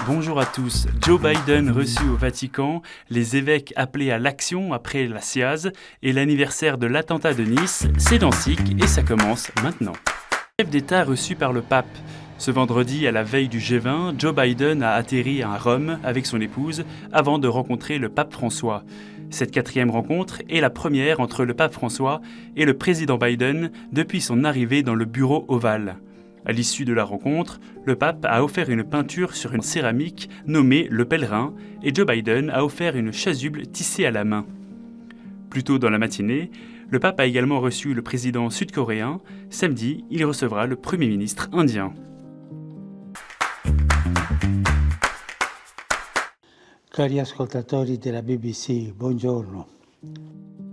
Bonjour à tous. Joe Biden reçu au Vatican, les évêques appelés à l'action après la SIAZ et l'anniversaire de l'attentat de Nice, c'est dans SIC et ça commence maintenant. Chef d'État reçu par le pape. Ce vendredi, à la veille du G20, Joe Biden a atterri à Rome avec son épouse avant de rencontrer le pape François. Cette 4e rencontre est la première entre le pape François et le président Biden depuis son arrivée dans le bureau ovale. À l'issue de la rencontre, le pape a offert une peinture sur une céramique nommée Le Pèlerin et Joe Biden a offert une chasuble tissée à la main. Plus tôt dans la matinée, le pape a également reçu le président sud-coréen. Samedi, il recevra le premier ministre indien. Cari ascoltatori della BBC, buongiorno.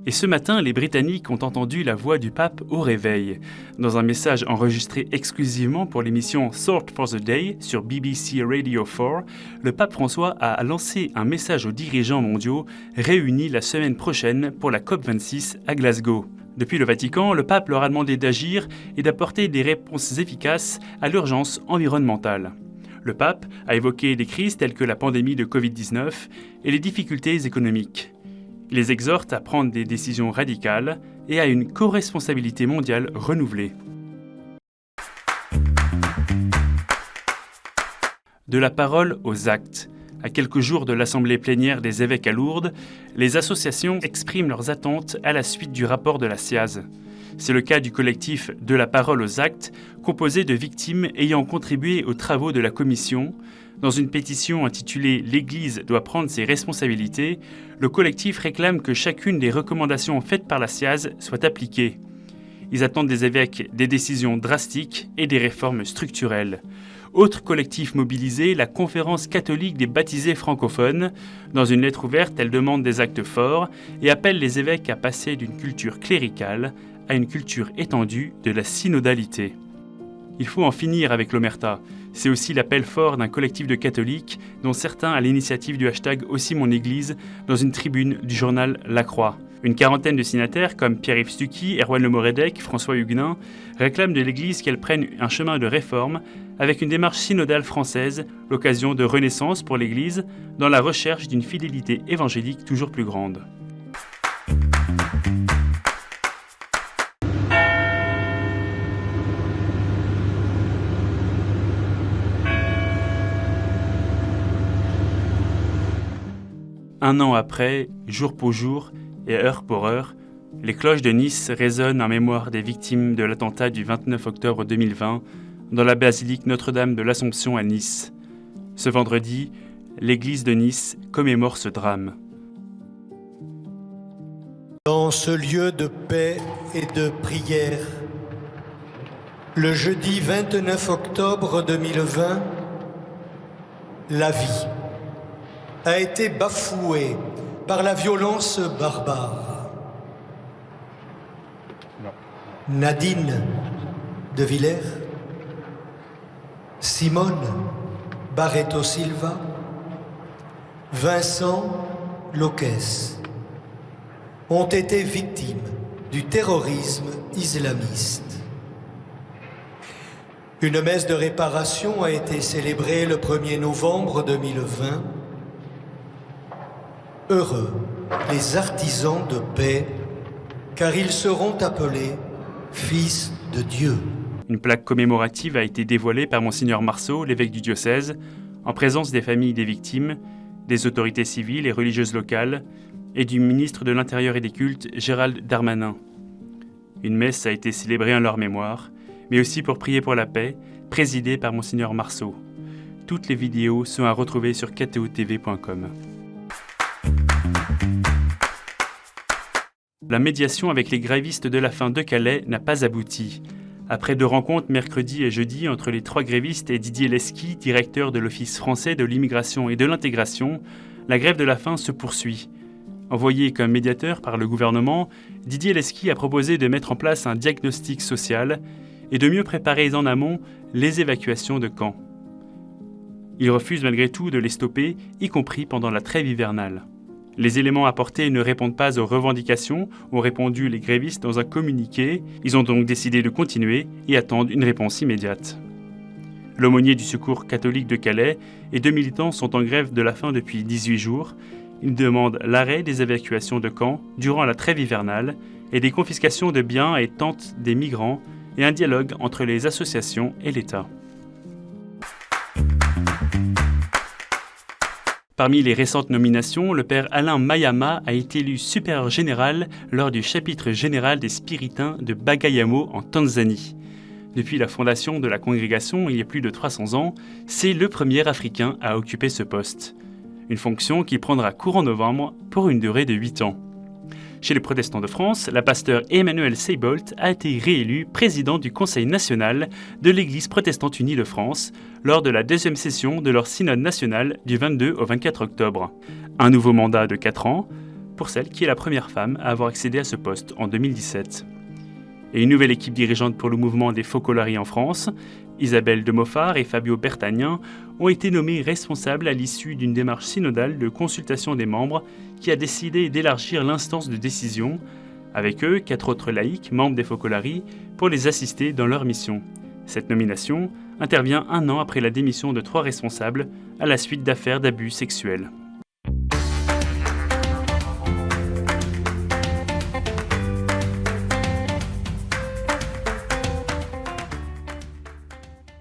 Et ce matin, les Britanniques ont entendu la voix du pape au réveil. Dans un message enregistré exclusivement pour l'émission Thought for the Day sur BBC Radio 4, le pape François a lancé un message aux dirigeants mondiaux réunis la semaine prochaine pour la COP26 à Glasgow. Depuis le Vatican, le pape leur a demandé d'agir et d'apporter des réponses efficaces à l'urgence environnementale. Le pape a évoqué des crises telles que la pandémie de Covid-19 et les difficultés économiques. Il les exhorte à prendre des décisions radicales et à une co-responsabilité mondiale renouvelée. De la parole aux actes. À quelques jours de l'assemblée plénière des évêques à Lourdes, les associations expriment leurs attentes à la suite du rapport de la SIAZ. C'est le cas du collectif De la parole aux actes, composé de victimes ayant contribué aux travaux de la commission. Dans une pétition intitulée « L'Église doit prendre ses responsabilités », le collectif réclame que chacune des recommandations faites par la SIAZ soit appliquée. Ils attendent des évêques des décisions drastiques et des réformes structurelles. Autre collectif mobilisé, la Conférence catholique des baptisés francophones. Dans une lettre ouverte, elle demande des actes forts et appelle les évêques à passer d'une culture cléricale à une culture étendue de la synodalité. Il faut en finir avec l'omerta. C'est aussi l'appel fort d'un collectif de catholiques, dont certains à l'initiative du hashtag Aussi mon Église, dans une tribune du journal La Croix. Une quarantaine de signataires, comme Pierre-Yves Stucky, Erwan Le Moredec, François Huguenin, réclament de l'Église qu'elle prenne un chemin de réforme avec une démarche synodale française, l'occasion de renaissance pour l'Église, dans la recherche d'une fidélité évangélique toujours plus grande. Un an après, jour pour jour et heure pour heure, les cloches de Nice résonnent en mémoire des victimes de l'attentat du 29 octobre 2020 dans la basilique Notre-Dame de l'Assomption à Nice. Ce vendredi, l'église de Nice commémore ce drame. Dans ce lieu de paix et de prière, le jeudi 29 octobre 2020, la vie a été bafouée par la violence barbare. Nadine de Villers, Simone Barreto Silva, Vincent Loquès ont été victimes du terrorisme islamiste. Une messe de réparation a été célébrée le 1er novembre 2020. Heureux les artisans de paix, car ils seront appelés fils de Dieu. Une plaque commémorative a été dévoilée par Monseigneur Marceau, l'évêque du diocèse, en présence des familles des victimes, des autorités civiles et religieuses locales et du ministre de l'Intérieur et des Cultes, Gérald Darmanin. Une messe a été célébrée en leur mémoire, mais aussi pour prier pour la paix, présidée par Monseigneur Marceau. Toutes les vidéos sont à retrouver sur ktotv.com. La médiation avec les grévistes de la faim de Calais n'a pas abouti. Après 2 rencontres mercredi et jeudi entre les 3 grévistes et Didier Lesky, directeur de l'Office français de l'immigration et de l'intégration, la grève de la faim se poursuit. Envoyé comme médiateur par le gouvernement, Didier Lesky a proposé de mettre en place un diagnostic social et de mieux préparer en amont les évacuations de camps. Il refuse malgré tout de les stopper, y compris pendant la trêve hivernale. Les éléments apportés ne répondent pas aux revendications, ont répondu les grévistes dans un communiqué. Ils ont donc décidé de continuer et attendent une réponse immédiate. L'aumônier du Secours catholique de Calais et 2 militants sont en grève de la faim depuis 18 jours. Ils demandent l'arrêt des évacuations de camps durant la trêve hivernale et des confiscations de biens et tentes des migrants et un dialogue entre les associations et l'État. Parmi les récentes nominations, le père Alain Mayama a été élu supérieur général lors du chapitre général des Spiritains de Bagamoyo en Tanzanie. Depuis la fondation de la congrégation il y a plus de 300 ans, c'est le premier Africain à occuper ce poste. Une fonction qu'il prendra courant novembre pour une durée de 8 ans. Chez les protestants de France, la pasteur Emmanuel Seybold a été réélu président du Conseil national de l'Église protestante unie de France lors de la deuxième session de leur synode national du 22 au 24 octobre. Un nouveau mandat de 4 ans pour celle qui est la première femme à avoir accédé à ce poste en 2017. Et une nouvelle équipe dirigeante pour le mouvement des Focolari en France, Isabelle de Moffard et Fabio Bertagnin, ont été nommés responsables à l'issue d'une démarche synodale de consultation des membres qui a décidé d'élargir l'instance de décision, avec eux 4 autres laïcs, membres des Focolari, pour les assister dans leur mission. Cette nomination intervient 1 an après la démission de 3 responsables à la suite d'affaires d'abus sexuels.